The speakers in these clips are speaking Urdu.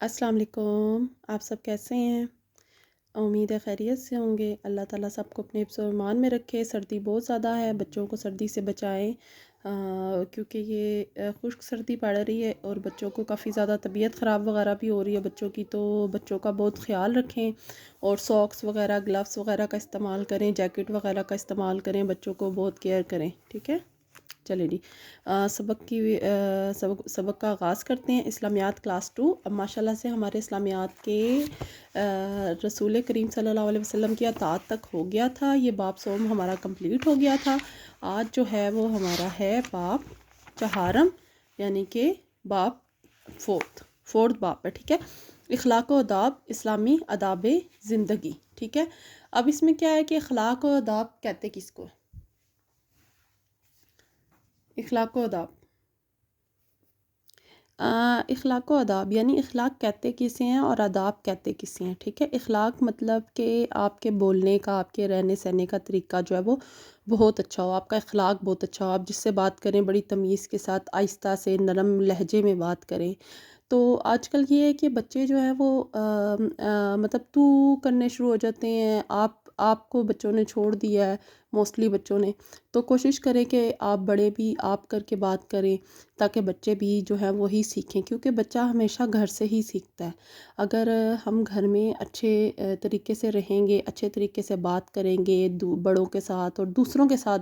السلام علیکم، آپ سب کیسے ہیں؟ امید ہے خیریت سے ہوں گے۔ اللہ تعالیٰ سب کو اپنے حفظ و ایمان میں رکھے۔ سردی بہت زیادہ ہے، بچوں کو سردی سے بچائیں کیونکہ یہ خشک سردی پڑ رہی ہے اور بچوں کو کافی زیادہ طبیعت خراب وغیرہ بھی ہو رہی ہے بچوں کی، تو بچوں کا بہت خیال رکھیں اور ساکس وغیرہ گلوز وغیرہ کا استعمال کریں، جیکٹ وغیرہ کا استعمال کریں، بچوں کو بہت کیئر کریں، ٹھیک ہے؟ چلے جی، سبق کا آغاز کرتے ہیں۔ اسلامیات کلاس 2۔ اب ماشاءاللہ سے ہمارے اسلامیات کے رسول کریم صلی اللہ علیہ وسلم کی اطاعت تک ہو گیا تھا، یہ باب سوم ہمارا کمپلیٹ ہو گیا تھا۔ آج جو ہے وہ ہمارا ہے باب چہارم، یعنی کہ باب فورتھ باب ہے، ٹھیک ہے؟ اخلاق و آداب، اسلامی آداب زندگی، ٹھیک ہے؟ اب اس میں کیا ہے کہ اخلاق و آداب کہتے کس کو؟ اخلاق و آداب، اخلاق و آداب یعنی اخلاق کہتے کسے ہیں اور آداب کہتے کسے ہیں، ٹھیک ہے؟ اخلاق مطلب کہ آپ کے بولنے کا، آپ کے رہنے سہنے کا طریقہ جو ہے وہ بہت اچھا ہو، آپ کا اخلاق بہت اچھا ہو، آپ جس سے بات کریں بڑی تمیز کے ساتھ، آہستہ سے نرم لہجے میں بات کریں۔ تو آج کل یہ ہے کہ بچے جو ہیں وہ مطلب تو کرنے شروع ہو جاتے ہیں، آپ کو بچوں نے چھوڑ دیا ہے، موسٹلی بچوں نے، تو کوشش کریں کہ آپ بڑے بھی آپ کر کے بات کریں تاکہ بچے بھی جو ہے وہی سیکھیں، کیونکہ بچہ ہمیشہ گھر سے ہی سیکھتا ہے۔ اگر ہم گھر میں اچھے طریقے سے رہیں گے، اچھے طریقے سے بات کریں گے بڑوں کے ساتھ اور دوسروں کے ساتھ،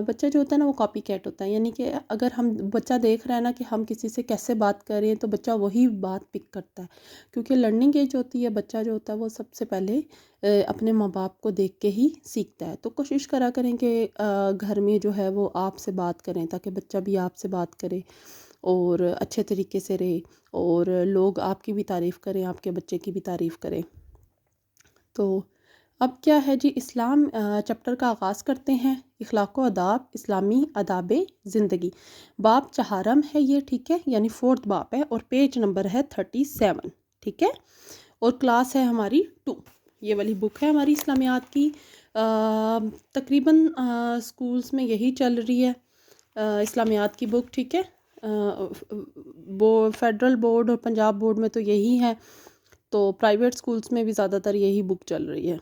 بچہ جو ہوتا ہے نا وہ کاپی کیٹ ہوتا ہے، یعنی کہ اگر ہم بچہ دیکھ رہا ہے نا کہ ہم کسی سے کیسے بات کر رہے ہیں تو بچہ وہی بات پک کرتا ہے، کیونکہ لرننگ ایج ہوتی ہے، بچہ جو ہوتا ہے وہ سب سے پہلے اپنے ماں باپ کو دیکھ کے ہی سیکھتا ہے۔ تو کوشش کرا کریں کہ گھر میں جو ہے وہ آپ سے بات کریں تاکہ بچہ بھی آپ سے بات کرے اور اچھے طریقے سے رہے اور لوگ آپ کی بھی تعریف کریں، آپ کے بچے کی بھی تعریف کریں۔ تو اب کیا ہے جی، اسلام چیپٹر کا آغاز کرتے ہیں۔ اخلاق و آداب، اسلامی آداب زندگی، باب چہارم ہے یہ، ٹھیک ہے؟ یعنی فورتھ باب ہے اور پیج نمبر ہے 37، ٹھیک ہے؟ اور کلاس ہے ہماری 2، یہ والی بک ہے ہماری اسلامیات کی۔ تقریباً سکولز میں یہی چل رہی ہے اسلامیات کی بک، ٹھیک ہے؟ فیڈرل بورڈ اور پنجاب بورڈ میں تو یہی ہے، تو پرائیویٹ سکولز میں بھی زیادہ تر یہی بک چل رہی ہے۔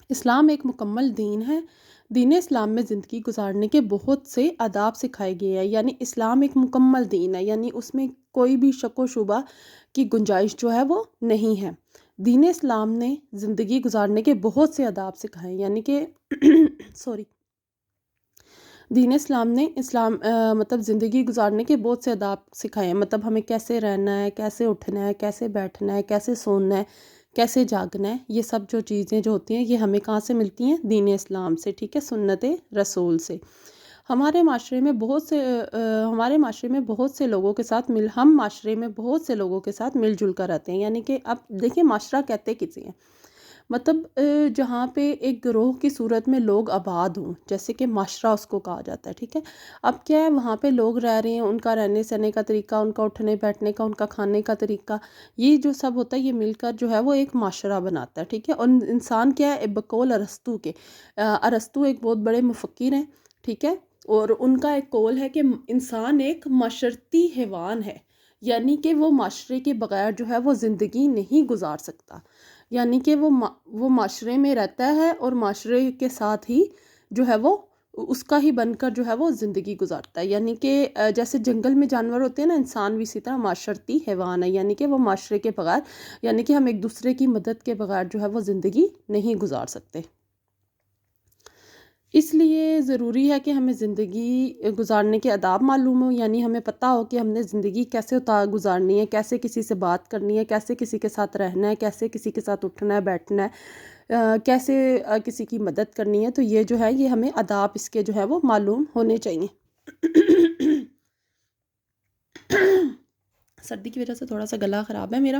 اسلام ایک مکمل دین ہے۔ دین اسلام میں زندگی گزارنے کے بہت سے آداب سکھائے گئے ہیں، یعنی اسلام ایک مکمل دین ہے، یعنی اس میں کوئی بھی شک و شبہ کی گنجائش جو ہے وہ نہیں ہے۔ دین اسلام نے زندگی گزارنے کے بہت سے آداب سکھائے، یعنی کہ دین اسلام نے مطلب زندگی گزارنے کے بہت سے آداب سکھائے ہیں، مطلب ہمیں کیسے رہنا ہے، کیسے اٹھنا ہے، کیسے بیٹھنا ہے، کیسے سونا ہے، کیسے جاگنا ہے، یہ سب جو چیزیں جو ہوتی ہیں یہ ہمیں کہاں سے ملتی ہیں؟ دین اسلام سے، ٹھیک ہے؟ سنت رسول سے۔ ہمارے معاشرے میں بہت سے لوگوں کے ساتھ ہم معاشرے میں بہت سے لوگوں کے ساتھ مل جل کر رہتے ہیں، یعنی کہ اب دیکھیں معاشرہ کہتے کسے ہیں؟ مطلب جہاں پہ ایک گروہ کی صورت میں لوگ آباد ہوں، جیسے کہ معاشرہ اس کو کہا جاتا ہے، ٹھیک ہے؟ اب کیا ہے، وہاں پہ لوگ رہ رہے ہیں، ان کا رہنے سہنے کا طریقہ، ان کا اٹھنے بیٹھنے کا، ان کا کھانے کا طریقہ، یہ جو سب ہوتا ہے یہ مل کر جو ہے وہ ایک معاشرہ بناتا ہے، ٹھیک ہے؟ اور انسان کیا ہے، بقول ارسطو کے، ارسطو ایک بہت بڑے مفکر ہیں، ٹھیک ہے؟ اور ان کا ایک قول ہے کہ انسان ایک معاشرتی حیوان ہے، یعنی کہ وہ معاشرے کے بغیر جو ہے وہ زندگی نہیں گزار سکتا، یعنی کہ وہ معاشرے میں رہتا ہے اور معاشرے کے ساتھ ہی جو ہے وہ اس کا ہی بن کر جو ہے وہ زندگی گزارتا ہے، یعنی کہ جیسے جنگل میں جانور ہوتے ہیں نا، انسان بھی اسی طرح معاشرتی حیوان ہے، یعنی کہ وہ معاشرے کے بغیر، یعنی کہ ہم ایک دوسرے کی مدد کے بغیر جو ہے وہ زندگی نہیں گزار سکتے۔ اس لیے ضروری ہے کہ ہمیں زندگی گزارنے کے آداب معلوم ہو، یعنی ہمیں پتہ ہو کہ ہم نے زندگی کیسے گزارنی ہے، کیسے کسی سے بات کرنی ہے، کیسے کسی کے ساتھ رہنا ہے، کیسے کسی کے ساتھ اٹھنا ہے بیٹھنا ہے، کیسے کسی کی مدد کرنی ہے، تو یہ جو ہے یہ ہمیں آداب اس کے جو ہے وہ معلوم ہونے چاہیے۔ سردی کی وجہ سے تھوڑا سا گلا خراب ہے میرا،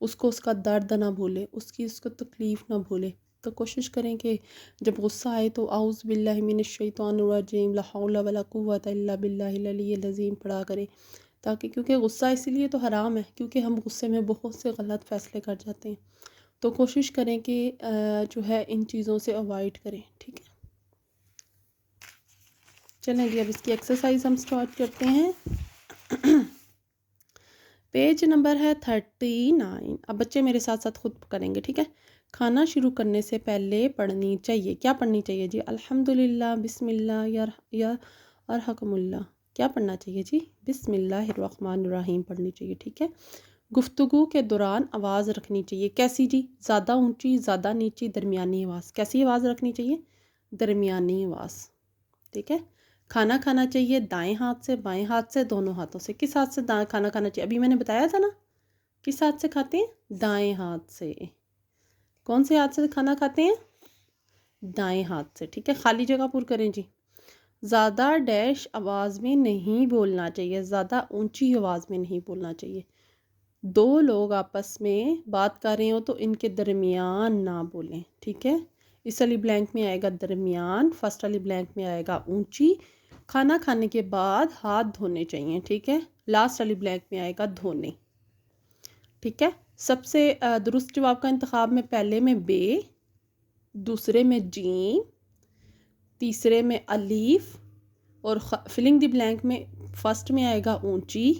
اس کو اس کا درد نہ بھولے، اس کو تکلیف نہ بھولے. تو کوشش کریں کہ جب غصہ آئے تو اعوذ باللہ من الشیطان الرجیم لا حول ولا قوۃ الا باللہ العلی العظیم پڑھا کریں، تاکہ کیونکہ غصہ اس لیے تو حرام ہے کیونکہ ہم غصے میں بہت سے غلط فیصلے کر جاتے ہیں. تو کوشش کریں کہ جو ہے ان چیزوں سے اوائڈ کریں. ٹھیک ہے، چلیں جی اب اس کی ایکسرسائز ہم سٹارٹ کرتے ہیں. پیج نمبر ہے 39. اب بچے میرے ساتھ ساتھ خود کریں گے. ٹھیک ہے، کھانا شروع کرنے سے پہلے پڑھنی چاہیے. کیا پڑھنی چاہیے جی؟ الحمدللہ، بسم اللہ، یا ارحم اللہ. کیا پڑھنا چاہیے جی؟ بسم اللہ الرحمن الرحیم پڑھنی چاہیے. ٹھیک ہے، گفتگو کے دوران آواز رکھنی چاہیے. کیسی جی؟ زیادہ اونچی، زیادہ نیچی، درمیانی آواز. کیسی آواز رکھنی چاہیے؟ درمیانی آواز. ٹھیک ہے، کھانا کھانا چاہیے دائیں ہاتھ سے، بائیں ہاتھ سے، دونوں ہاتھوں سے. کس ہاتھ سے کھانا کھانا چاہیے؟ ابھی میں نے بتایا تھا نا، کس ہاتھ سے کھاتے ہیں؟ دائیں ہاتھ سے. کون سے ہاتھ سے کھانا کھاتے ہیں؟ دائیں ہاتھ سے. ٹھیک ہے، خالی جگہ پر کریں جی. زیادہ ڈیش آواز میں نہیں بولنا چاہیے، زیادہ اونچی آواز میں نہیں بولنا چاہیے. دو لوگ آپس میں بات کر رہے ہوں تو ان کے درمیان نہ بولیں. ٹھیک ہے، اس والی بلینک میں آئے گا درمیان، فرسٹ والی بلینک میں آئے گا اونچی. کھانا کھانے کے بعد ہاتھ دھونے چاہیے. ٹھیک ہے، لاسٹ والی بلینک میں آئے گا دھونے. ٹھیک ہے، سب سے درست جواب کا انتخاب میں پہلے میں بے، دوسرے میں جیم، تیسرے میں الف، اور فلنگ دی بلینک میں فرسٹ میں آئے گا اونچی،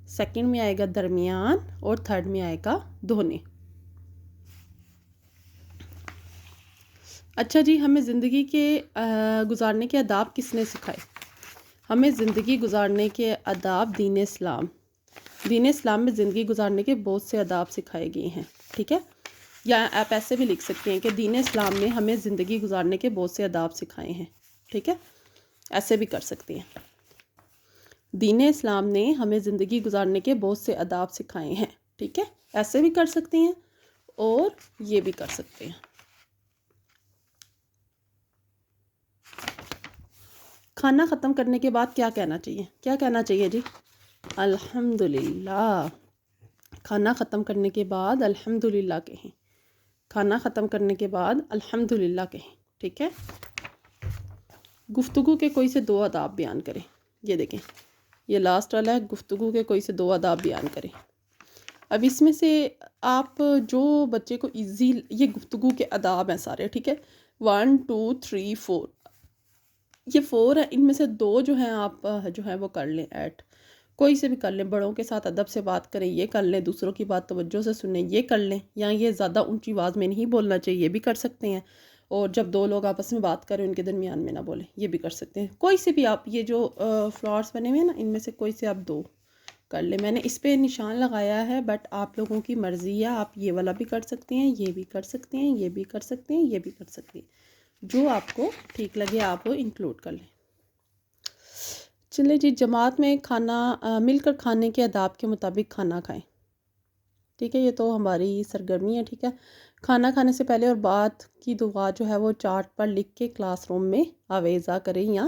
سیکنڈ میں آئے گا درمیان، اور تھرڈ میں آئے گا دھونے. اچھا جی، ہمیں زندگی کے گزارنے کے آداب کس نے سکھائے؟ ہمیں زندگی گزارنے کے آداب دین اسلام میں زندگی گزارنے کے بہت سے آداب سکھائے گئے ہیں. ٹھیک ہے، یا آپ ایسے بھی لکھ سکتے ہیں کہ دین اسلام نے ہمیں زندگی گزارنے کے بہت سے آداب سکھائے ہیں. ٹھیک ہے، ایسے بھی کر سکتے ہیں. دین اسلام نے ہمیں زندگی گزارنے کے بہت سے آداب سکھائے ہیں. ٹھیک ہے، ایسے بھی کر سکتے ہیں اور یہ بھی کر سکتے ہیں. کھانا ختم کرنے کے بعد کیا کہنا چاہیے؟ کیا کہنا چاہیے جی؟ الحمدللہ. کھانا ختم کرنے کے بعد الحمدللہ کہیں. کھانا ختم کرنے کے بعد الحمدللہ کہیں. ٹھیک ہے، گفتگو کے کوئی سے دو آداب بیان کریں. یہ دیکھیں، یہ لاسٹ والا ہے، گفتگو کے کوئی سے دو آداب بیان کریں. اب اس میں سے آپ جو بچے کو ایزی، یہ گفتگو کے آداب ہیں سارے. ٹھیک ہے، 1 2 3 4، یہ 4 ہے. ان میں سے دو جو ہیں آپ جو ہے وہ کر لیں ایڈ، کوئی سے بھی کر لیں. بڑوں کے ساتھ ادب سے بات کریں، یہ کر لیں. دوسروں کی بات توجہ سے سنیں، یہ کر لیں. یا یہ زیادہ اونچی آواز میں نہیں بولنا چاہیے، یہ بھی کر سکتے ہیں. اور جب دو لوگ آپس میں بات کریں ان کے درمیان میں نہ بولیں، یہ بھی کر سکتے ہیں. کوئی سے بھی آپ، یہ جو فلاورس بنے ہوئے ہیں نا، ان میں سے کوئی سے آپ دو کر لیں. میں نے اس پہ نشان لگایا ہے، بٹ آپ لوگوں کی مرضی ہے. آپ یہ والا بھی کر سکتے ہیں، یہ بھی کر سکتے ہیں، یہ بھی کر سکتے ہیں، یہ بھی کر سکتے ہیں. جو آپ کو ٹھیک لگے آپ وہ انکلوڈ کر لیں. چلے جی، جماعت میں کھانا مل کر کھانے کے آداب کے مطابق کھانا کھائیں. ٹھیک ہے، یہ تو ہماری سرگرمی ہے. ٹھیک ہے، کھانا کھانے سے پہلے اور بعد کی دعا جو ہے وہ چارٹ پر لکھ کے کلاس روم میں آویزہ کریں یا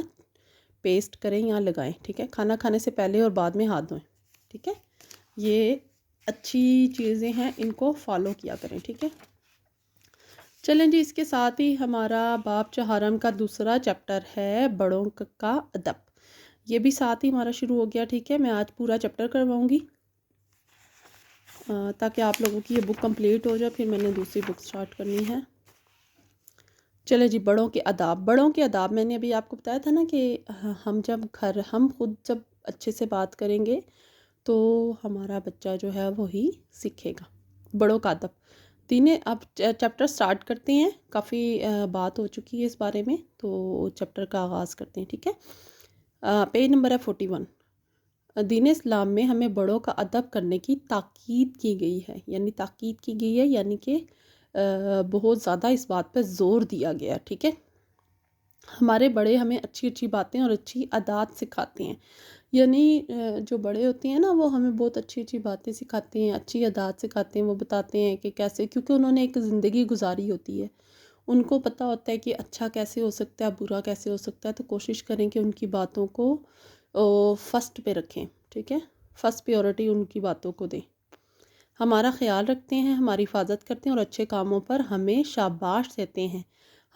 پیسٹ کریں یا لگائیں. ٹھیک ہے، کھانا کھانے سے پہلے اور بعد میں ہاتھ دھوئیں. ٹھیک ہے، یہ اچھی چیزیں ہیں، ان کو فالو کیا کریں. ٹھیک ہے، چلیں جی، اس کے ساتھ ہی ہمارا باب چہارم کا دوسرا چیپٹر ہے بڑوں کا ادب. یہ بھی ساتھ ہی ہمارا شروع ہو گیا. ٹھیک ہے، میں آج پورا چیپٹر کرواؤں گی تاکہ آپ لوگوں کی یہ بک کمپلیٹ ہو جائے. پھر میں نے دوسری بک سٹارٹ کرنی ہے. چلے جی، بڑوں کے آداب. بڑوں کے آداب میں نے ابھی آپ کو بتایا تھا نا کہ ہم خود جب اچھے سے بات کریں گے تو ہمارا بچہ جو ہے وہی سیکھے گا. بڑوں کا ادب اب چیپٹر سٹارٹ کرتے ہیں. کافی بات ہو چکی ہے اس بارے میں، تو چیپٹر کا آغاز کرتے ہیں. ٹھیک ہے، پیج نمبر ہے 41. دین اسلام میں ہمیں بڑوں کا ادب کرنے کی تاکید کی گئی ہے. یعنی کہ بہت زیادہ اس بات پہ زور دیا گیا. ٹھیک ہے، ہمارے بڑے ہمیں اچھی اچھی باتیں اور اچھی عادات سکھاتے ہیں. یعنی جو بڑے ہوتے ہیں نا، وہ ہمیں بہت اچھی اچھی باتیں سکھاتے ہیں، اچھی عادات سکھاتے ہیں. وہ بتاتے ہیں کہ کیسے، کیونکہ انہوں نے ایک زندگی گزاری ہوتی ہے، ان کو پتہ ہوتا ہے کہ اچھا کیسے ہو سکتا ہے، برا کیسے ہو سکتا ہے. تو کوشش کریں کہ ان کی باتوں کو فرسٹ پہ رکھیں. ٹھیک ہے، فرسٹ پیورٹی ان کی باتوں کو دیں. ہمارا خیال رکھتے ہیں، ہماری حفاظت کرتے ہیں اور اچھے کاموں پر ہمیں شاباش دیتے ہیں.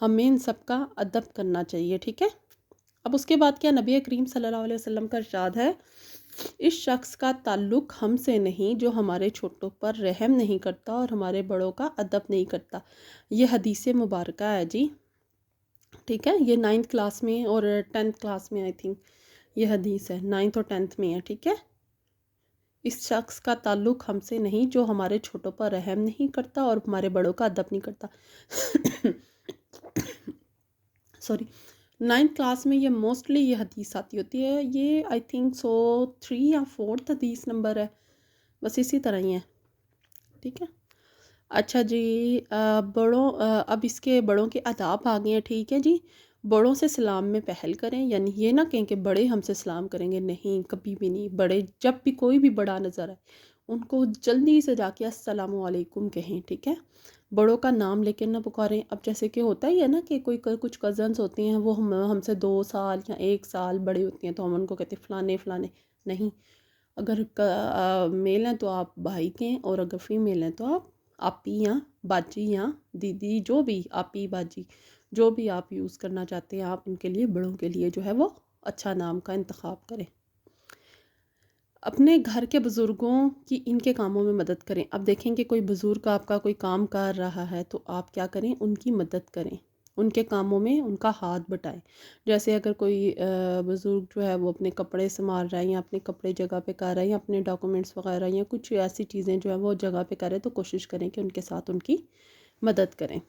ہمیں ان سب کا ادب کرنا چاہیے. ٹھیک ہے. اب اس کے بعد کیا نبی کریم صلی اللہ علیہ وسلم کا ارشاد ہے، اس شخص کا تعلق ہم سے نہیں جو ہمارے چھوٹوں پر رحم نہیں کرتا اور ہمارے بڑوں کا ادب نہیں کرتا. یہ حدیث مبارکہ ہے جی. ٹھیک ہے. یہ 9th کلاس میں اور 10th کلاس میں آئی تھنک یہ حدیث ہے، 9th اور 10th میں ہے. ٹھیک ہے. اس شخص کا تعلق ہم سے نہیں جو ہمارے چھوٹوں پر رحم نہیں کرتا اور ہمارے بڑوں کا ادب نہیں کرتا. سوری. 9th کلاس میں یہ موسٹلی یہ حدیث آتی ہوتی ہے. یہ آئی تھنک سو 3 یا 4 حدیث نمبر ہے، بس اسی طرح ہی ہے. ٹھیک ہے. اچھا جی. اب اس کے بڑوں کے آداب آ گئے ہیں. ٹھیک ہے جی. بڑوں سے سلام میں پہل کریں، یعنی یہ نہ کہیں کہ بڑے ہم سے سلام کریں گے، نہیں، کبھی بھی نہیں. بڑے جب بھی کوئی بھی بڑا نظر آئے ان کو جلدی سے جا کے السلام علیکم کہیں. ٹھیک ہے. بڑوں کا نام لے کے نہ پکاریں. اب جیسے کہ ہوتا ہی ہے نا کہ کچھ کزنس ہوتے ہیں، وہ ہم سے 2 سال یا 1 سال بڑے ہوتے ہیں تو ہم ان کو کہتے ہیں فلانے فلانے. نہیں، اگر میل ہیں تو آپ بھائی کہیں، اور اگر فیمیل ہیں تو آپ آپی یا باجی یا دیدی، جو بھی آپی باجی جو بھی آپ یوز کرنا چاہتے ہیں، آپ ان کے لیے بڑوں کے لیے جو ہے وہ اچھا نام کا انتخاب کریں. اپنے گھر کے بزرگوں کی ان کے کاموں میں مدد کریں. اب دیکھیں کہ کوئی بزرگ آپ کا کوئی کام کر رہا ہے تو آپ کیا کریں، ان کی مدد کریں، ان کے کاموں میں ان کا ہاتھ بٹائیں. جیسے اگر کوئی بزرگ جو ہے وہ اپنے کپڑے سنبھال رہا ہے یا اپنے کپڑے جگہ پہ کر رہا ہے یا اپنے ڈاکومنٹس وغیرہ یا کچھ ایسی چیزیں جو ہے وہ جگہ پہ کرے تو کوشش کریں کہ ان کے ساتھ ان کی مدد کریں.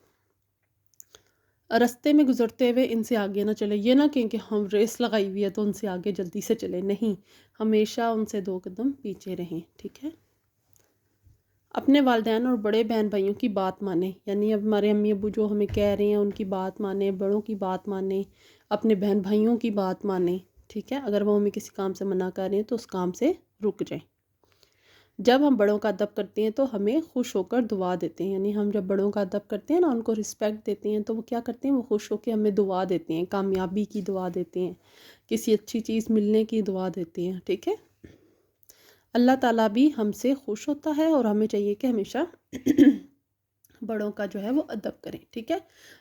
رستے میں گزرتے ہوئے ان سے آگے نہ چلے. یہ نہ کہیں کہ ہم ریس لگائی ہوئی ہے تو ان سے آگے جلدی سے چلے، نہیں، ہمیشہ ان سے 2 قدم پیچھے رہیں. ٹھیک ہے. اپنے والدین اور بڑے بہن بھائیوں کی بات مانیں، یعنی اب ہمارے امی ابو جو ہمیں کہہ رہے ہیں ان کی بات مانیں، بڑوں کی بات مانیں، اپنے بہن بھائیوں کی بات مانیں. ٹھیک ہے. اگر وہ ہمیں کسی کام سے منع کر رہے ہیں تو اس کام سے رک جائیں. جب ہم بڑوں کا ادب کرتے ہیں تو ہمیں خوش ہو کر دعا دیتے ہیں. یعنی ہم جب بڑوں کا ادب کرتے ہیں نا، ان کو رسپیکٹ دیتے ہیں، تو وہ کیا کرتے ہیں، وہ خوش ہو کے ہمیں دعا دیتے ہیں، کامیابی کی دعا دیتے ہیں، کسی اچھی چیز ملنے کی دعا دیتے ہیں. ٹھیک ہے. اللہ تعالیٰ بھی ہم سے خوش ہوتا ہے اور ہمیں چاہیے کہ ہمیشہ بڑوں کا جو ہے وہ ادب کریں. ٹھیک ہے.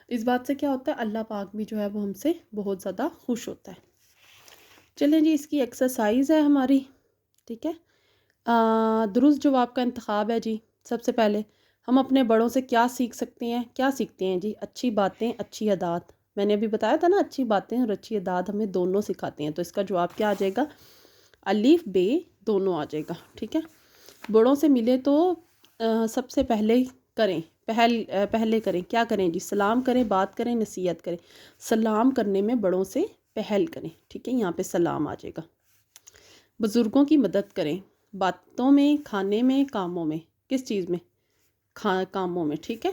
اس بات سے کیا ہوتا ہے، اللہ پاک بھی جو ہے وہ ہم سے بہت زیادہ خوش ہوتا ہے. چلیں جی، اس کی ایکسرسائز ہے ہماری. ٹھیک ہے. درست جواب کا انتخاب ہے جی. سب سے پہلے ہم اپنے بڑوں سے کیا سیکھ سکتے ہیں، کیا سیکھتے ہیں جی، اچھی باتیں، اچھی عادات. میں نے ابھی بتایا تھا نا، اچھی باتیں اور اچھی عادات ہمیں دونوں سکھاتے ہیں. تو اس کا جواب کیا آ جائے گا، الف بے دونوں آ جائے گا. ٹھیک ہے. بڑوں سے ملے تو سب سے پہلے کریں، پہلے کریں، کیا کریں جی، سلام کریں، بات کریں، نصیحت کریں. سلام کرنے میں بڑوں سے پہل کریں. ٹھیک ہے. یہاں پہ سلام آ جائے گا. بزرگوں کی مدد کریں، باتوں میں، کھانے میں، کاموں میں. کس چیز میں، کاموں میں. ٹھیک ہے.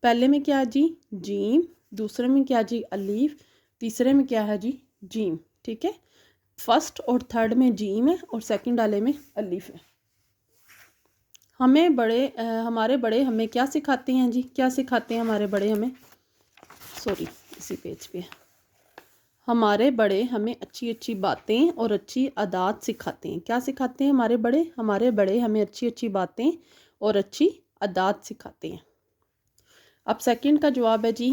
پہلے میں کیا جی، جیم. دوسرے میں کیا جی، الف. تیسرے میں کیا ہے جی، جیم. ٹھیک ہے. فرسٹ اور تھرڈ میں جیم ہے اور سیکنڈ والے میں الف ہے. ہمارے بڑے ہمیں کیا سکھاتے ہیں جی، کیا سکھاتے ہیں ہمارے بڑے ہمیں، سوری اسی پیج پہ، ہمارے بڑے ہمیں اچھی اچھی باتیں اور اچھی عادات سکھاتے ہیں. کیا سکھاتے ہیں ہمارے بڑے ہمیں اچھی اچھی باتیں اور اچھی عادات سکھاتے ہیں. اب سیکنڈ کا جواب ہے جی،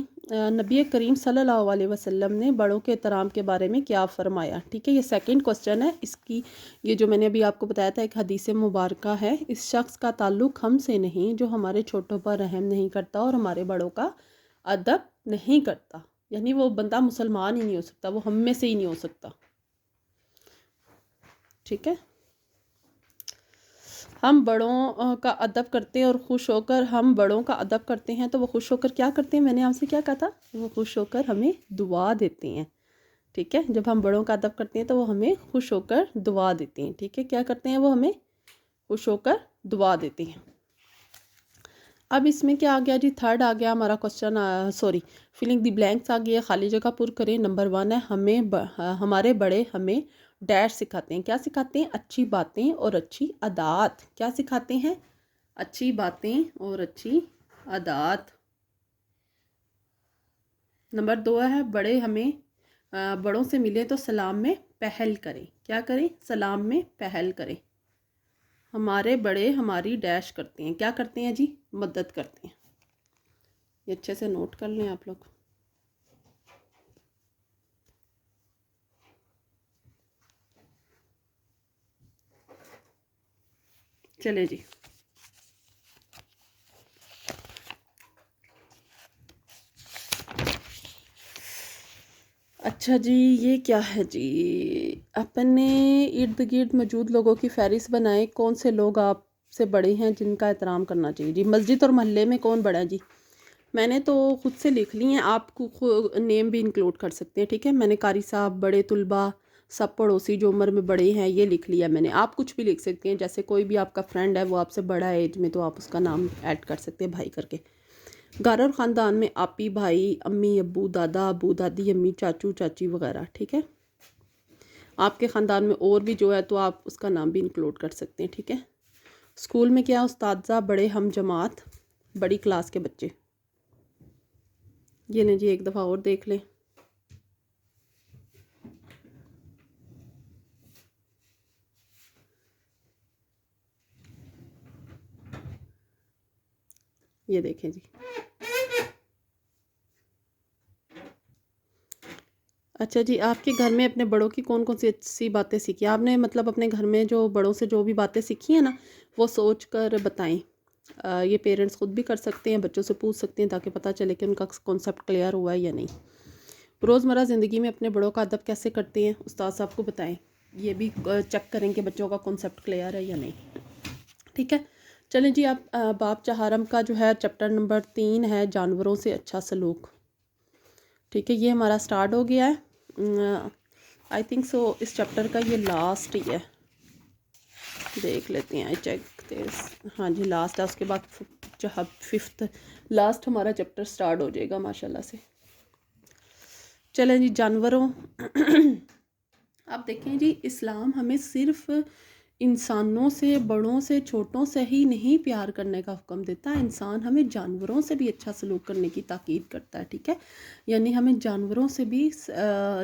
نبی کریم صلی اللہ علیہ وسلم نے بڑوں کے احترام کے بارے میں کیا فرمایا. ٹھیک ہے. یہ سیکنڈ کوسچن ہے. اس کی یہ جو میں نے ابھی آپ کو بتایا تھا ایک حدیث مبارکہ ہے، اس شخص کا تعلق ہم سے نہیں جو ہمارے چھوٹوں پر رحم نہیں کرتا اور ہمارے بڑوں کا ادب نہیں کرتا. یعنی وہ بندہ مسلمان ہی نہیں ہو سکتا، وہ ہم میں سے ہی نہیں ہو سکتا. ٹھیک ہے. ہم بڑوں کا ادب کرتے ہیں اور خوش ہو کر، ہم بڑوں کا ادب کرتے ہیں تو وہ خوش ہو کر کیا کرتے ہیں، میں نے آپ سے کیا کہا تھا، وہ خوش ہو کر ہمیں دعا دیتے ہیں. ٹھیک ہے. جب ہم بڑوں کا ادب کرتے ہیں تو وہ ہمیں خوش ہو کر دعا دیتے ہیں. ٹھیک ہے. کیا کرتے ہیں، وہ ہمیں خوش ہو کر دعا دیتے ہیں. اب اس میں کیا آ گیا جی، تھرڈ آ گیا ہمارا کوسچن، سوری فلنگ دی بلینکس آ گیا، خالی جگہ پر کریں. نمبر 1 ہے، ہمارے بڑے ہمیں ڈیش سکھاتے ہیں. کیا سکھاتے ہیں، اچھی باتیں اور اچھی عادات. کیا سکھاتے ہیں، اچھی باتیں اور اچھی عادات. نمبر 2 ہے، بڑوں سے ملے تو سلام میں پہل کریں. کیا کریں، سلام میں پہل کریں. ہمارے بڑے ہماری ڈیش کرتے ہیں، کیا کرتے ہیں جی؟ مدد کرتے ہیں۔ یہ اچھے سے نوٹ کر لیں آپ لوگ۔ چلے جی، اچھا جی، یہ کیا ہے جی؟ اپنے ارد گرد موجود لوگوں کی فہرست بنائیں، کون سے لوگ آپ سے بڑے ہیں جن کا احترام کرنا چاہیے جی؟ مسجد اور محلے میں کون بڑا ہے جی؟ میں نے تو خود سے لکھ لی ہیں، آپ کو نیم بھی انکلوڈ کر سکتے ہیں، ٹھیک ہے؟ میں نے قاری صاحب، بڑے طلباء، سب پڑوسی جو عمر میں بڑے ہیں، یہ لکھ لیا میں نے۔ آپ کچھ بھی لکھ سکتے ہیں، جیسے کوئی بھی آپ کا فرینڈ ہے وہ آپ سے بڑا ہے ایج میں، تو آپ اس کا نام ایڈ کر سکتے ہیں بھائی کر کے۔ گھر اور خاندان میں آپی، بھائی، امی، ابو، دادا، ابو، دادی، امی، چاچو، چاچی وغیرہ، ٹھیک ہے؟ آپ کے خاندان میں اور بھی جو ہے تو آپ اس کا نام بھی انکلوڈ کر سکتے ہیں، ٹھیک ہے؟ اسکول میں کیا؟ اساتذہ، بڑے ہم جماعت، بڑی کلاس کے بچے۔ یہ نہیں جی، ایک دفعہ اور دیکھ لیں۔ یہ دیکھیں جی، اچھا جی، آپ کے گھر میں اپنے بڑوں کی کون کون سی اچھی باتیں سیکھی؟ آپ نے مطلب اپنے گھر میں جو بڑوں سے جو بھی باتیں سیکھی ہیں نا، وہ سوچ کر بتائیں۔ یہ پیرنٹس خود بھی کر سکتے ہیں، بچوں سے پوچھ سکتے ہیں تاکہ پتہ چلے کہ ان کا کانسیپٹ کلیئر ہوا ہے یا نہیں۔ روزمرہ زندگی میں اپنے بڑوں کا ادب کیسے کرتے ہیں؟ استاد صاحب کو بتائیں۔ یہ بھی چیک کریں کہ بچوں کا کانسیپٹ کلیئر ہے یا نہیں، ٹھیک ہے؟ چلیں جی، آپ باب چہارم کا جو ہے چیپٹر نمبر 3 ہے جانوروں سے اچھا سلوک، ٹھیک ہے؟ یہ ہمارا سٹارٹ ہو گیا ہے۔ I think so us chapter کا یہ لاسٹ ہی ہے، دیکھ لیتے ہیں، چیک دس، ہاں جی لاسٹ ہے، اس کے بعد 5th لاسٹ ہمارا چیپٹر سٹارٹ ہو جائے گا ماشاءاللہ سے۔ چلیں جی، جانوروں اب دیکھیں جی، اسلام ہمیں صرف انسانوں سے، بڑوں سے، چھوٹوں سے ہی نہیں پیار کرنے کا حکم دیتا ہے، انسان ہمیں جانوروں سے بھی اچھا سلوک کرنے کی تاکید کرتا ہے، ٹھیک ہے؟ یعنی ہمیں جانوروں سے بھی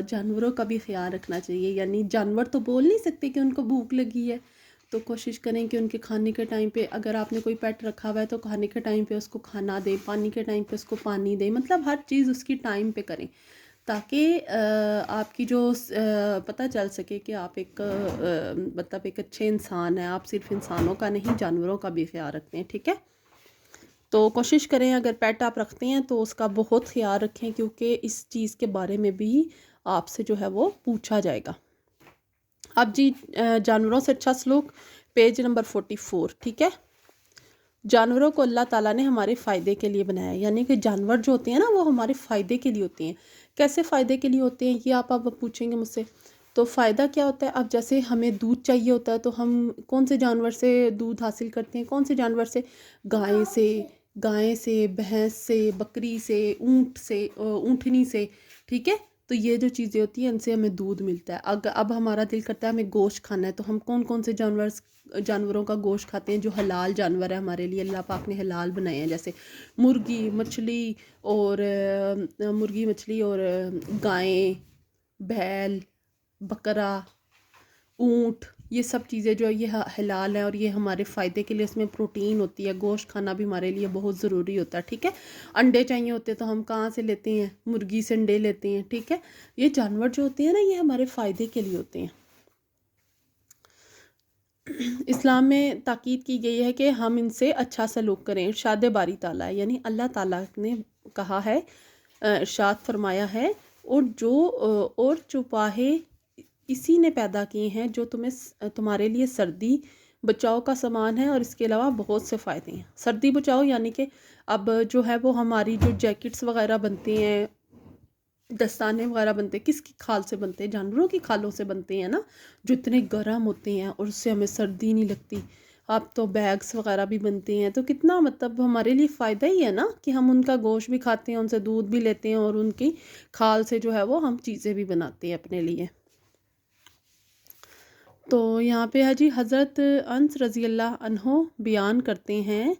جانوروں کا بھی خیال رکھنا چاہیے۔ یعنی جانور تو بول نہیں سکتے کہ ان کو بھوک لگی ہے، تو کوشش کریں کہ ان کے کھانے کے ٹائم پہ، اگر آپ نے کوئی پیٹ رکھا ہوا ہے تو کھانے کے ٹائم پہ اس کو کھانا دیں، پانی کے ٹائم پہ اس کو پانی دیں، مطلب ہر چیز اس کی ٹائم پہ کریں، تاکہ آپ کی جو پتہ چل سکے کہ آپ ایک مطلب ایک اچھے انسان ہیں، آپ صرف انسانوں کا نہیں جانوروں کا بھی خیال رکھتے ہیں، ٹھیک ہے؟ تو کوشش کریں اگر پیٹ آپ رکھتے ہیں تو اس کا بہت خیال رکھیں، کیونکہ اس چیز کے بارے میں بھی آپ سے جو ہے وہ پوچھا جائے گا۔ اب جی، جانوروں سے اچھا سلوک، پیج نمبر 44، ٹھیک ہے؟ جانوروں کو اللہ تعالیٰ نے ہمارے فائدے کے لیے بنایا ہے، یعنی کہ جانور جو ہوتے ہیں نا وہ ہمارے فائدے کے لیے ہوتے ہیں۔ کیسے فائدے کے لیے ہوتے ہیں یہ آپ اب پوچھیں گے مجھ سے، تو فائدہ کیا ہوتا ہے؟ اب جیسے ہمیں دودھ چاہیے ہوتا ہے تو ہم کون سے جانور سے دودھ حاصل کرتے ہیں؟ کون سے جانور سے؟ گائے سے، بھینس سے، بکری سے، اونٹ سے، اونٹنی سے، ٹھیک ہے؟ تو یہ جو چیزیں ہوتی ہیں ان سے ہمیں دودھ ملتا ہے۔ اب ہمارا دل کرتا ہے ہمیں گوشت کھانا ہے، تو ہم کون کون سے جانوروں کا گوشت کھاتے ہیں جو حلال جانور ہے ہمارے لیے، اللہ پاک نے حلال بنائے ہیں، جیسے مرغی مچھلی اور گائیں، بیل، بکرا، اونٹ، یہ سب چیزیں جو ہے یہ حلال ہیں اور یہ ہمارے فائدے کے لیے، اس میں پروٹین ہوتی ہے، گوشت کھانا بھی ہمارے لیے بہت ضروری ہوتا ہے، ٹھیک ہے؟ انڈے چاہیے ہوتے ہیں تو ہم کہاں سے لیتے ہیں؟ مرغی سے انڈے لیتے ہیں، ٹھیک ہے؟ یہ جانور جو ہوتے ہیں نا یہ ہمارے فائدے کے لیے ہوتے ہیں۔ اسلام میں تاکید کی گئی ہے کہ ہم ان سے اچھا سلوک کریں، ارشاد باری تعالیٰ ہے، یعنی اللہ تعالیٰ نے کہا ہے، ارشاد فرمایا ہے، اور چوپاہے اسی نے پیدا کیے ہیں جو تمہارے لیے سردی بچاؤ کا سامان ہے، اور اس کے علاوہ بہت سے فائدے ہیں۔ سردی بچاؤ یعنی کہ اب جو ہے وہ ہماری جو جیکٹس وغیرہ بنتے ہیں، دستانے وغیرہ بنتے ہیں، کس کی کھال سے بنتے ہیں؟ جانوروں کی کھالوں سے بنتے ہیں نا، جو اتنے گرم ہوتے ہیں اور اس سے ہمیں سردی نہیں لگتی۔ اب تو بیگس وغیرہ بھی بنتے ہیں، تو کتنا مطلب ہمارے لیے فائدہ ہی ہے نا کہ ہم ان کا گوشت بھی کھاتے ہیں، ان سے دودھ بھی لیتے ہیں، اور ان کی کھال سے جو ہے وہ ہم چیزیں بھی بناتے ہیں اپنے لیے۔ تو یہاں پہ ہے جی، حضرت انس رضی اللہ عنہ بیان کرتے ہیں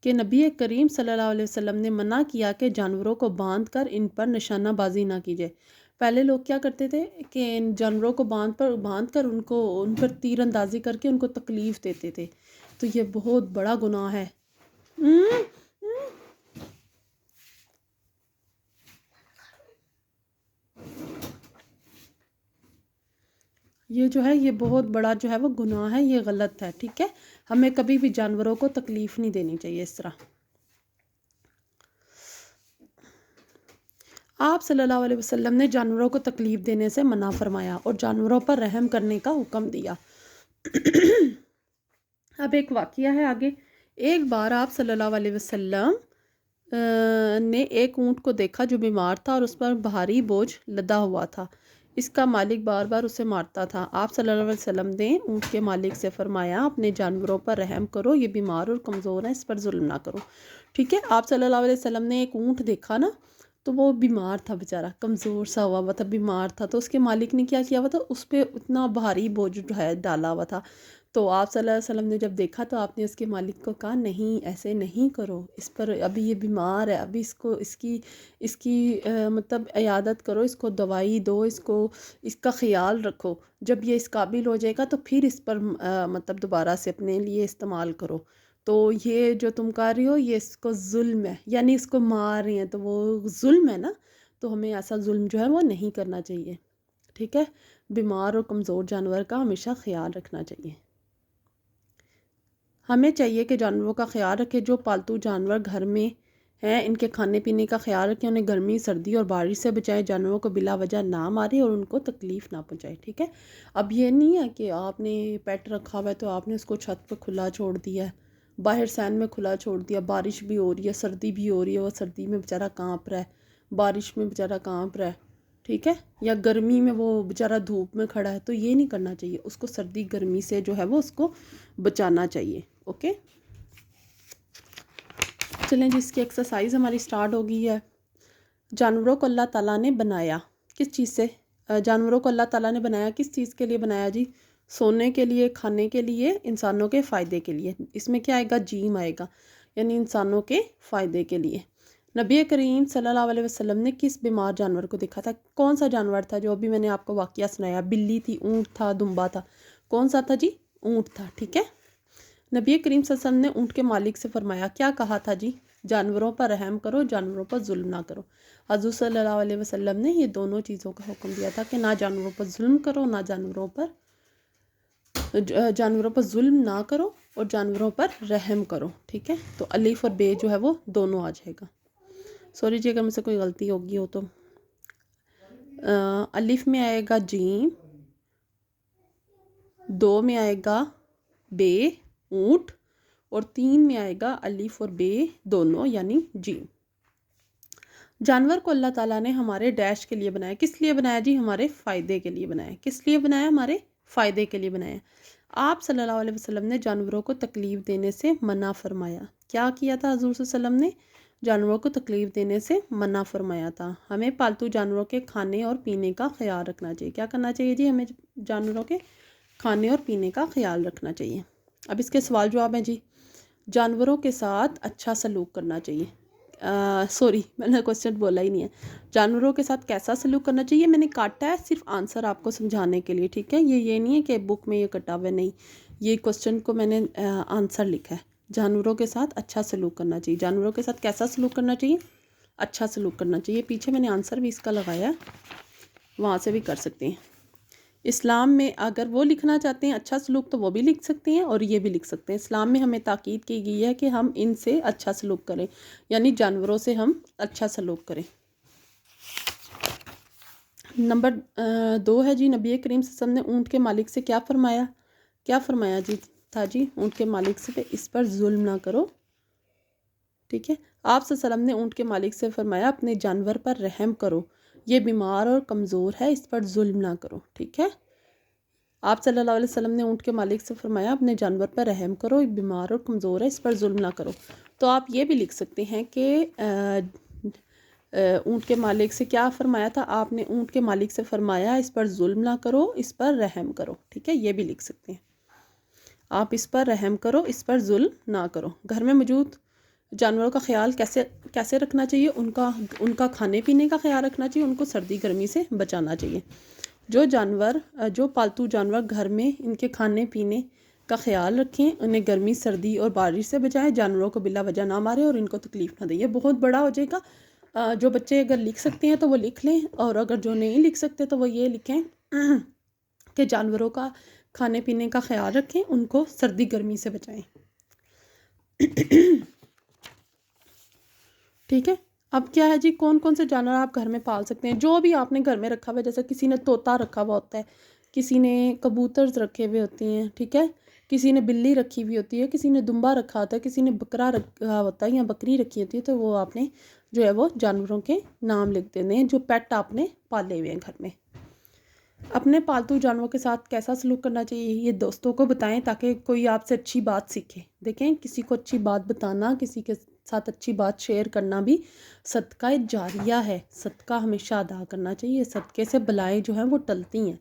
کہ نبی کریم صلی اللہ علیہ وسلم نے منع کیا کہ جانوروں کو باندھ کر ان پر نشانہ بازی نہ کی جائے۔ پہلے لوگ کیا کرتے تھے کہ ان جانوروں کو باندھ کر ان پر تیر اندازی کر کے ان کو تکلیف دیتے تھے، تو یہ بہت بڑا گناہ ہے۔ یہ جو ہے یہ بہت بڑا جو ہے وہ گناہ ہے، یہ غلط ہے، ٹھیک ہے۔ ہمیں کبھی بھی جانوروں کو تکلیف نہیں دینی چاہیے اس طرح۔ آپ صلی اللہ علیہ وسلم نے جانوروں کو تکلیف دینے سے منع فرمایا اور جانوروں پر رحم کرنے کا حکم دیا۔ اب ایک واقعہ ہے آگے۔ ایک بار آپ صلی اللہ علیہ وسلم نے ایک اونٹ کو دیکھا جو بیمار تھا اور اس پر بھاری بوجھ لدا ہوا تھا۔ اس کا مالک بار بار اسے مارتا تھا۔ آپ صلی اللہ علیہ وسلم نے اونٹ کے مالک سے فرمایا اپنے جانوروں پر رحم کرو، یہ بیمار اور کمزور ہے، اس پر ظلم نہ کرو، ٹھیک ہے۔ آپ صلی اللہ علیہ وسلم نے ایک اونٹ دیکھا نا، تو وہ بیمار تھا بیچارہ، کمزور سا ہوا تھا، بیمار تھا، تو اس کے مالک نے کیا کیا ہوا تھا، اس پہ اتنا بھاری بوجھ جو ہے ڈالا ہوا تھا۔ تو آپ صلی اللہ علیہ وسلم نے جب دیکھا تو آپ نے اس کے مالک کو کہا نہیں ایسے نہیں کرو، اس پر ابھی یہ بیمار ہے، ابھی اس کی مطلب عیادت کرو، اس کو دوائی دو، اس کا خیال رکھو، جب یہ اس قابل ہو جائے گا تو پھر اس پر مطلب دوبارہ سے اپنے لیے استعمال کرو۔ تو یہ جو تم کر رہی ہو یہ اس کو ظلم ہے، یعنی اس کو مار رہی ہیں تو وہ ظلم ہے نا، تو ہمیں ایسا ظلم جو ہے وہ نہیں کرنا چاہیے، ٹھیک ہے۔ بیمار اور کمزور جانور کا ہمیشہ خیال رکھنا چاہیے۔ ہمیں چاہیے کہ جانوروں کا خیال رکھیں، جو پالتو جانور گھر میں ہیں ان کے کھانے پینے کا خیال رکھیں، انہیں گرمی، سردی اور بارش سے بچائیں، جانوروں کو بلا وجہ نہ ماریں اور ان کو تکلیف نہ پہنچائیں، ٹھیک ہے۔ اب یہ نہیں ہے کہ آپ نے پیٹ رکھا ہوا ہے تو آپ نے اس کو چھت پہ کھلا چھوڑ دیا ہے، باہر سین میں کھلا چھوڑ دیا، بارش بھی ہو رہی ہے، سردی بھی ہو رہی ہے، وہ سردی میں بیچارہ کانپ رہا ہے، بارش میں بیچارہ کانپ رہا ہے، ٹھیک ہے، یا گرمی میں وہ بیچارہ دھوپ میں کھڑا ہے، تو یہ نہیں کرنا چاہیے، اس کو سردی گرمی سے جو ہے وہ اس کو بچانا چاہیے، اوکے۔ چلیں جی، اس کی ایکسرسائز ہماری سٹارٹ ہو گئی ہے۔ جانوروں کو اللہ تعالیٰ نے بنایا کس چیز سے؟ جانوروں کو اللہ تعالیٰ نے بنایا کس چیز کے لیے بنایا جی؟ سونے کے لیے، کھانے کے لیے، انسانوں کے فائدے کے لیے۔ اس میں کیا آئے گا؟ جیم آئے گا، یعنی انسانوں کے فائدے کے لیے۔ نبی کریم صلی اللہ علیہ وسلم نے کس بیمار جانور کو دیکھا تھا؟ کون سا جانور تھا جو ابھی میں نے آپ کو واقعہ سنایا؟ بلی تھی، اونٹ تھا، دمبا تھا، کون سا تھا جی؟ اونٹ تھا، ٹھیک ہے۔ نبی کریم صلی اللہ علیہ وسلم نے اونٹ کے مالک سے فرمایا، کیا کہا تھا جی؟ جانوروں پر رحم کرو، جانوروں پر ظلم نہ کرو۔ حضور صلی اللہ علیہ وسلم نے یہ دونوں چیزوں کا حکم دیا تھا کہ نہ جانوروں پر ظلم کرو، نہ جانوروں پر ظلم نہ کرو اور جانوروں پر رحم کرو، ٹھیک ہے۔ تو الف اور بے جو ہے وہ دونوں آ جائے گا۔ سوری جی اگر مجھ سے کوئی غلطی ہوگی ہو تو۔ الف میں آئے گا جیم، دو میں آئے گا بے اونٹ، اور تین میں آئے گا الف اور بے دونوں یعنی جیم۔ جانور کو اللہ تعالیٰ نے ہمارے ڈیش کے لیے بنایا، کس لیے بنایا جی؟ ہمارے فائدے کے لیے بنایا۔ کس لیے بنایا؟ ہمارے فائدے کے لیے بنایا۔ آپ صلی اللہ علیہ وسلم نے جانوروں کو تکلیف دینے سے منع فرمایا۔ کیا کیا تھا حضور صلی اللہ علیہ وسلم نے؟ جانوروں کو تکلیف دینے سے منع فرمایا تھا۔ ہمیں پالتو جانوروں کے کھانے اور پینے کا خیال رکھنا چاہیے۔ کیا کرنا چاہیے جی؟ ہمیں جانوروں کے کھانے اور پینے کا خیال رکھنا چاہیے۔ اب اس کے سوال جواب ہیں جی۔ جانوروں کے ساتھ اچھا سلوک کرنا چاہیے۔ سوری میں نے کوسچن بولا ہی نہیں ہے۔ جانوروں کے ساتھ کیسا سلوک کرنا چاہیے میں نے کاٹا ہے صرف آنسر آپ کو سمجھانے کے لیے، ٹھیک ہے۔ یہ نہیں ہے کہ بک میں یہ کٹا ہوا ہے، نہیں، یہ کوسچن کو میں نے آنسر لکھا ہے۔ جانوروں کے ساتھ اچھا سلوک کرنا چاہیے۔ جانوروں کے ساتھ کیسا سلوک کرنا چاہیے؟ اچھا سلوک کرنا چاہیے۔ پیچھے میں نے آنسر بھی اس کا لگایا ہے، وہاں سے بھی کر سکتے ہیں۔ اسلام میں اگر وہ لکھنا چاہتے ہیں اچھا سلوک تو وہ بھی لکھ سکتے ہیں اور یہ بھی لکھ سکتے ہیں۔ اسلام میں ہمیں تاکید کی گئی ہے کہ ہم ان سے اچھا سلوک کریں، یعنی جانوروں سے ہم اچھا سلوک کریں۔ نمبر 2 ہے جی، نبی کریم صلی اللہ علیہ وسلم نے اونٹ کے مالک سے کیا فرمایا؟ کیا فرمایا جی تھا جی؟ اونٹ کے مالک سے اس پر ظلم نہ کرو، ٹھیک ہے۔ آپ صلی اللہ علیہ وسلم نے اونٹ کے مالک سے فرمایا اپنے جانور پر رحم کرو، یہ بیمار اور کمزور ہے، اس پر ظلم نہ کرو، ٹھیک ہے۔ آپ صلی اللہ علیہ وسلم نے اونٹ کے مالک سے فرمایا اپنے جانور پر رحم کرو، یہ بیمار اور کمزور ہے، اس پر ظلم نہ کرو۔ تو آپ یہ بھی لکھ سکتے ہیں کہ اونٹ کے مالک سے کیا فرمایا تھا؟ آپ نے اونٹ کے مالک سے فرمایا اس پر ظلم نہ کرو، اس پر رحم کرو، ٹھیک ہے، یہ بھی لکھ سکتے ہیں آپ، اس پر رحم کرو، اس پر ظلم نہ کرو۔ گھر میں موجود جانوروں کا خیال کیسے رکھنا چاہیے، ان کا کھانے پینے کا خیال رکھنا چاہیے، ان کو سردی گرمی سے بچانا چاہیے۔ جو پالتو جانور گھر میں ان کے کھانے پینے کا خیال رکھیں، انہیں گرمی سردی اور بارش سے بچائیں، جانوروں کو بلا وجہ نہ مارے اور ان کو تکلیف نہ دیں۔ یہ بہت بڑا ہو جائے گا، جو بچے اگر لکھ سکتے ہیں تو وہ لکھ لیں، اور اگر جو نہیں لکھ سکتے تو وہ یہ لکھیں کہ جانوروں کا کھانے پینے کا خیال رکھیں، ان کو سردی گرمی سے بچائیں۔ ٹھیک ہے، اب کیا ہے جی، کون سے جانور آپ گھر میں پال سکتے ہیں، جو بھی آپ نے گھر میں رکھا ہوا ہے، جیسے کسی نے طوطا رکھا ہوا ہوتا ہے، کسی نے کبوتر رکھے ہوئے ہوتے ہیں، ٹھیک ہے، کسی نے بلی رکھی ہوئی ہوتی ہے، کسی نے دمبا رکھا ہوتا ہے، کسی نے بکرا رکھا ہوتا ہے یا بکری رکھی ہوتی ہے، تو وہ آپ نے جو ہے وہ جانوروں کے نام لکھ دینے ہیں جو پیٹ آپ نے پالے ہوئے ہیں گھر میں۔ اپنے پالتو جانوروں کے ساتھ کیسا سلوک کرنا چاہیے یہ دوستوں کو بتائیں تاکہ کوئی آپ سے اچھی بات سیکھے۔ دیکھیں، کسی کو اچھی بات بتانا، کسی کے ساتھ اچھی بات شیئر کرنا بھی صدقہ جاریہ ہے، صدقہ ہمیشہ ادا کرنا چاہیے، صدقے سے بلائیں جو ہیں وہ ٹلتی ہیں۔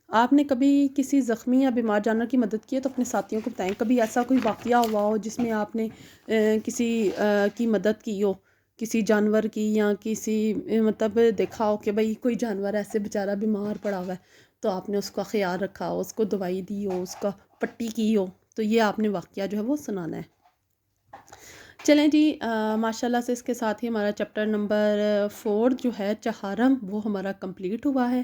آپ نے کبھی کسی زخمی یا بیمار جانور کی مدد کی ہے تو اپنے ساتھیوں کو بتائیں۔ کبھی ایسا کوئی واقعہ ہوا ہو جس میں آپ نے کسی کی مدد کی ہو، کسی جانور کی، یا کسی مطلب دیکھا ہو کہ بھئی کوئی جانور ایسے بیچارہ بیمار پڑا ہوا ہے تو آپ نے اس کا خیال رکھا ہو، اس کو دوائی دی ہو، اس کا پٹی کی ہو، تو یہ آپ نے واقعہ جو ہے وہ سنانا ہے۔ چلیں جی، ماشاءاللہ سے اس کے ساتھ ہی ہمارا چیپٹر نمبر 4 جو ہے چہارم، وہ ہمارا کمپلیٹ ہوا ہے۔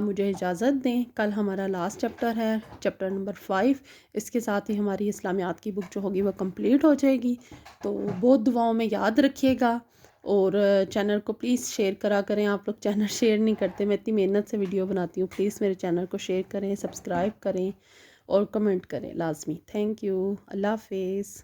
مجھے اجازت دیں، کل ہمارا لاسٹ چیپٹر ہے، چیپٹر نمبر 5۔ اس کے ساتھ ہی ہماری اسلامیات کی بک جو ہوگی وہ کمپلیٹ ہو جائے گی۔ تو بہت دعاؤں میں یاد رکھیے گا، اور چینل کو پلیز شیئر کرا کریں۔ آپ لوگ چینل شیئر نہیں کرتے، میں اتنی محنت سے ویڈیو بناتی ہوں، پلیز میرے چینل کو شیئر کریں، سبسکرائب کریں اور کمنٹ کریں لازمی۔ تھینک یو، اللہ حافظ۔